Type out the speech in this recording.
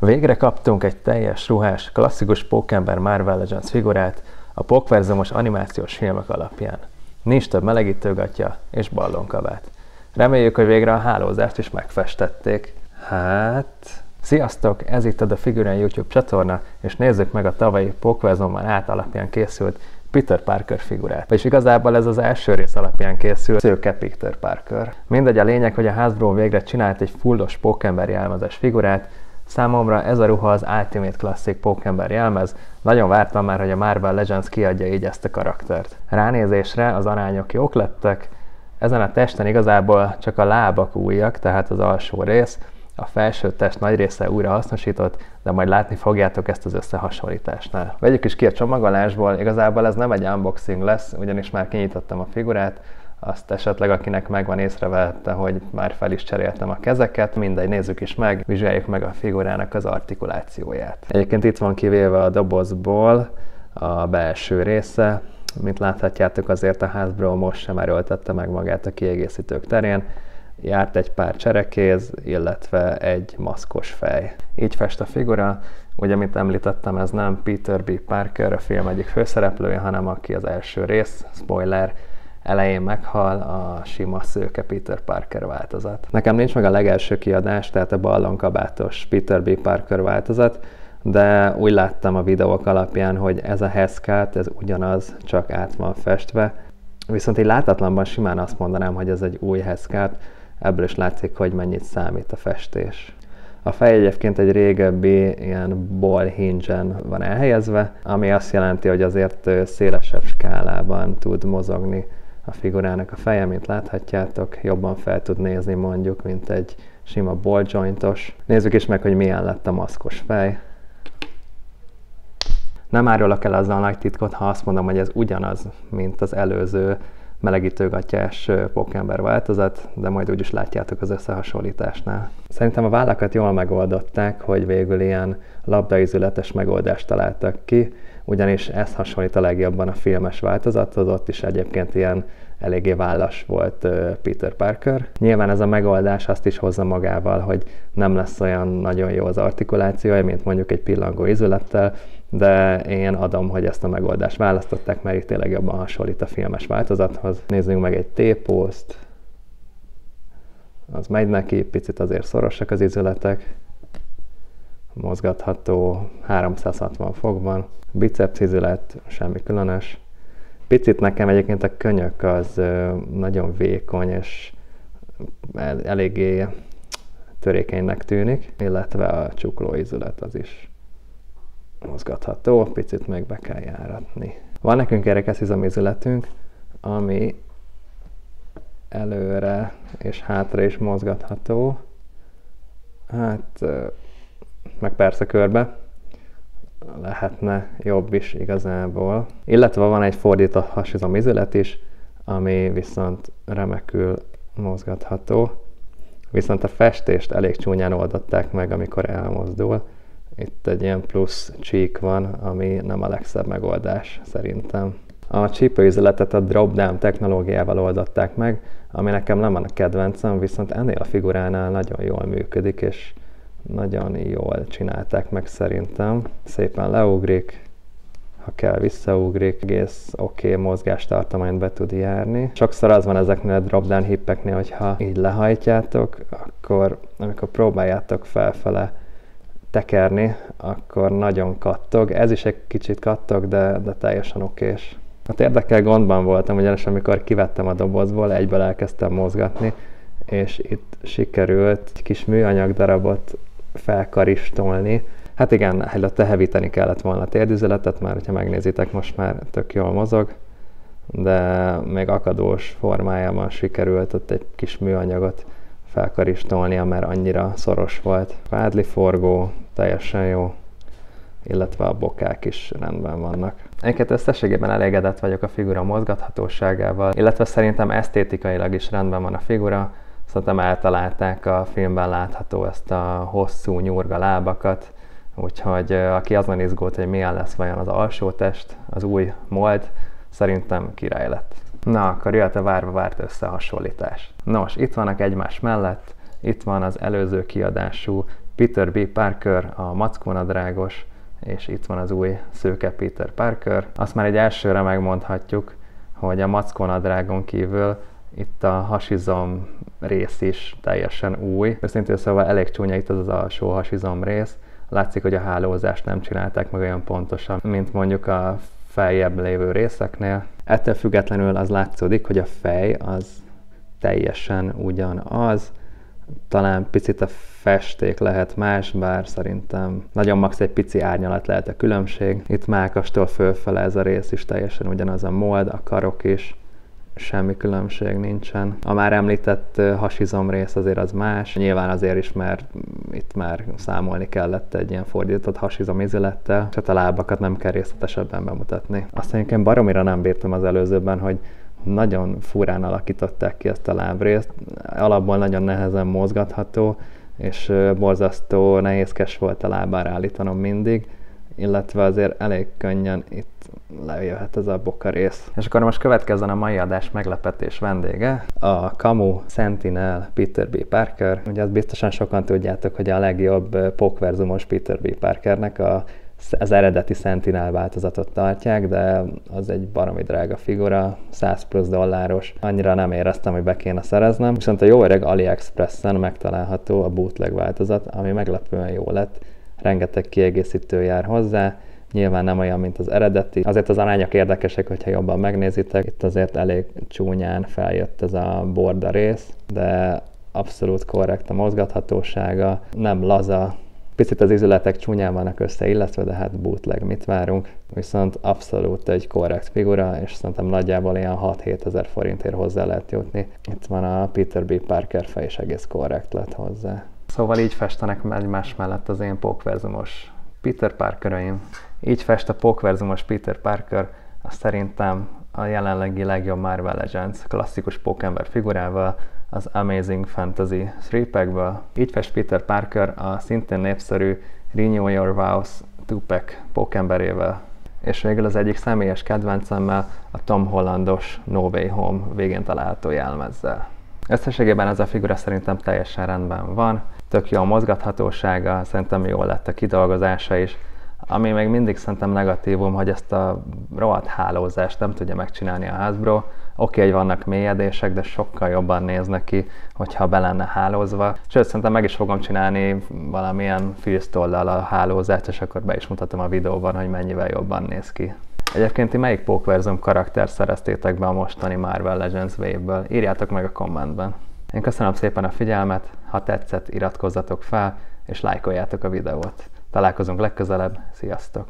Végre kaptunk egy teljes ruhás, klasszikus Pókember Marvel Legends figurát a pókverzumos animációs filmek alapján. Nincs több melegítőgatya és ballonkabát. Reméljük, hogy végre a hálózást is megfestették. Hát... Sziasztok! Ez itt a The Figurine YouTube csatorna, és nézzük meg a tavalyi Pókverzumban át alapján készült Peter Parker figurát. És igazából ez az első rész alapján készült szőke Peter Parker. Mindegy, a lényeg, hogy a Hasbro végre csinált egy fullos pókember jelmezes figurát. Számomra ez a ruha az Ultimate Classic pókember jelmez, nagyon vártam már, hogy a Marvel Legends kiadja így ezt a karaktert. Ránézésre az arányok jók lettek, ezen a testen igazából csak a lábak újak, tehát az alsó rész, a felső test nagy része újra hasznosított, de majd látni fogjátok ezt az összehasonlításnál. Vegyük is ki a csomagolásból, igazából ez nem egy unboxing lesz, ugyanis már kinyitottam a figurát, azt esetleg akinek megvan észrevette, hogy már fel is cseréltem a kezeket, mindegy, nézzük is meg, vizsgáljuk meg a figurának az artikulációját. Egyébként itt van kivéve a dobozból a belső része, mint láthatjátok azért a Hasbro most sem erőltette meg magát a kiegészítők terén, járt egy pár cserekéz, illetve egy maszkos fej. Így fest a figura, ugye, mint említettem, ez nem Peter B. Parker, a film egyik főszereplője, hanem aki az első rész, spoiler, elején meghal, a sima szőke Peter Parker változat. Nekem nincs meg a legelső kiadás, tehát a ballonkabátos Peter B. Parker változat, de úgy láttam a videók alapján, hogy ez a Hescat, ez ugyanaz, csak át van festve. Viszont így látatlanban simán azt mondanám, hogy ez egy új Hescat, ebből is látszik, hogy mennyit számít a festés. A fej egyébként egy régebbi ilyen ball hinge-en van elhelyezve, ami azt jelenti, hogy azért szélesebb skálában tud mozogni a figurának a feje, mint láthatjátok, jobban fel tud nézni mondjuk, mint egy sima ball jointos. Nézzük is meg, hogy milyen lett a maszkos fej. Nem árulok el azzal a nagy titkot, ha azt mondom, hogy ez ugyanaz, mint az előző melegítőgatyás pókember változat, de majd úgyis látjátok az összehasonlításnál. Szerintem a vállakat jól megoldották, hogy végül ilyen labdaizületes megoldást találtak ki, ugyanis ez hasonlít a legjobban a filmes változathoz, ott is egyébként ilyen eléggé vállas volt Peter Parker. Nyilván ez a megoldás azt is hozza magával, hogy nem lesz olyan nagyon jó az artikulációja, mint mondjuk egy pillangó izülettel, de én adom, hogy ezt a megoldást választották, mert itt tényleg jobban hasonlít a filmes változathoz. Nézzünk meg egy T-post. Az megy neki, picit azért szorosak az izületek. Mozgatható 360 fokban. Biceps izület, semmi különös. Picit nekem egyébként a könyök az nagyon vékony, és eléggé törékenynek tűnik, illetve a csuklóizület az is mozgatható, picit meg be kell járatni. Van nekünk érdekes izomizületünk, ami előre és hátra is mozgatható, hát meg persze körbe, lehetne jobb is igazából. Illetve van egy fordított hasizomizület is, ami viszont remekül mozgatható, viszont a festést elég csúnyán oldották meg, amikor elmozdul. Itt egy ilyen plusz csík van, ami nem a legszebb megoldás szerintem. A csípőizületet a drop-down technológiával oldották meg, ami nekem nem a kedvencem, viszont ennél a figuránál nagyon jól működik, és nagyon jól csinálták meg szerintem. Szépen leugrik, ha kell visszaugrik, egész oké mozgástartományt be tud járni. Sokszor az van ezeknél a drop-down hippeknél, hogyha így lehajtjátok, akkor amikor próbáljátok felfele tekerni, akkor nagyon kattog. Ez is egy kicsit kattog, de teljesen okés. Hát érdekel gondban voltam, ugyanis amikor kivettem a dobozból, egyből elkezdtem mozgatni, és itt sikerült egy kis műanyag darabot felkaristolni. Hát igen, előtte hevíteni kellett volna a térdizületet, már hogyha megnézitek, most már tök jól mozog, de még akadós formájában sikerült ott egy kis műanyagot felkaristolnia, mert annyira szoros volt. Vádliforgó, teljesen jó, illetve a bokák is rendben vannak. Egyébként összességében elégedett vagyok a figura mozgathatóságával, illetve szerintem esztétikailag is rendben van a figura. Szerintem eltalálták a filmben látható ezt a hosszú nyurga lábakat, úgyhogy aki azon izgult, hogy milyen lesz vajon az alsó test, az új mold, szerintem király lett. Na, akkor jöhet a várva várt összehasonlítás. Nos, itt vannak egymás mellett, itt van az előző kiadású Peter B. Parker, a mackónadrágos, és itt van az új szőke Peter Parker. Azt már egy elsőre megmondhatjuk, hogy a mackónadrágon kívül itt a hasizom rész is teljesen új. Őszintén szóval elég csúnya itt az alsó hasizom rész. Látszik, hogy a hálózást nem csinálták meg olyan pontosan, mint mondjuk a feljebb lévő részeknél. Ettől függetlenül az látszódik, hogy a fej az teljesen ugyanaz. Talán picit a festék lehet más, bár szerintem nagyon max egy pici árnyalat lehet a különbség. Itt mákastól fölfele ez a rész is teljesen ugyanaz a mold, a karok is, semmi különbség nincsen. A már említett hasizom rész azért az más, nyilván azért is, mert itt már számolni kellett egy ilyen fordított hasizom izülettel, csak a lábakat nem kell részletesebben bemutatni. Azt egyébként baromira nem bírtam az előzőben, hogy nagyon furán alakították ki ezt a lábrészt, alapból nagyon nehezen mozgatható, és borzasztó nehézkes volt a lábára állítanom mindig, illetve azért elég könnyen itt lejöhet ez a bokarész. És akkor most következzen a mai adás meglepetés vendége, a Camu Sentinel Peter B. Parker. Ugye azt biztosan sokan tudjátok, hogy a legjobb pókverzumos Peter B. Parkernek az eredeti Sentinel változatot tartják, de az egy baromi drága figura, $100+, annyira nem éreztem, hogy be kéne szereznem. Viszont a jó öreg AliExpressen megtalálható a bootleg változat, ami meglepően jó lett. Rengeteg kiegészítő jár hozzá, nyilván nem olyan, mint az eredeti. Azért az arányok érdekesek, hogyha jobban megnézitek. Itt azért elég csúnyán feljött ez a borda rész, de abszolút korrekt a mozgathatósága, nem laza. Picit az izületek csúnyán vannak összeillesztve, de hát bootleg mit várunk. Viszont abszolút egy korrekt figura, és szerintem nagyjából ilyen 6-7 ezer forintért hozzá lehet jutni. Itt van a Peter B. Parker fej, és egész korrekt lett hozzá. Szóval így festenek egymás mellett az én pókverzumos Peter Parkereim. Így fest a pókverzumos Peter Parker, azt szerintem a jelenlegi legjobb Marvel Legends klasszikus pókember figurával, az Amazing Fantasy 3-packből. Így fest Peter Parker a szintén népszerű Renew Your Vows 2-pack pókemberével. És végül az egyik személyes kedvencemmel, a Tom Hollandos No Way Home végén található jelmezzel. Összességében ez a figura szerintem teljesen rendben van, tök jó a mozgathatósága, szerintem jól lett a kidolgozása is, ami még mindig szerintem negatívum, hogy ezt a rohadt hálózást nem tudja megcsinálni a Hasbro. Oké, hogy vannak mélyedések, de sokkal jobban néznek ki, hogyha be lenne hálózva. Sőt, szerintem meg is fogom csinálni valamilyen filztollal a hálózást, és akkor be is mutatom a videóban, hogy mennyivel jobban néz ki. Egyébként ti melyik pókverzum karakter szereztétek be a mostani Marvel Legends Wave-ből? Írjátok meg a kommentben. Én köszönöm szépen a figyelmet, ha tetszett, iratkozzatok fel, és lájkoljátok a videót. Találkozunk legközelebb, sziasztok!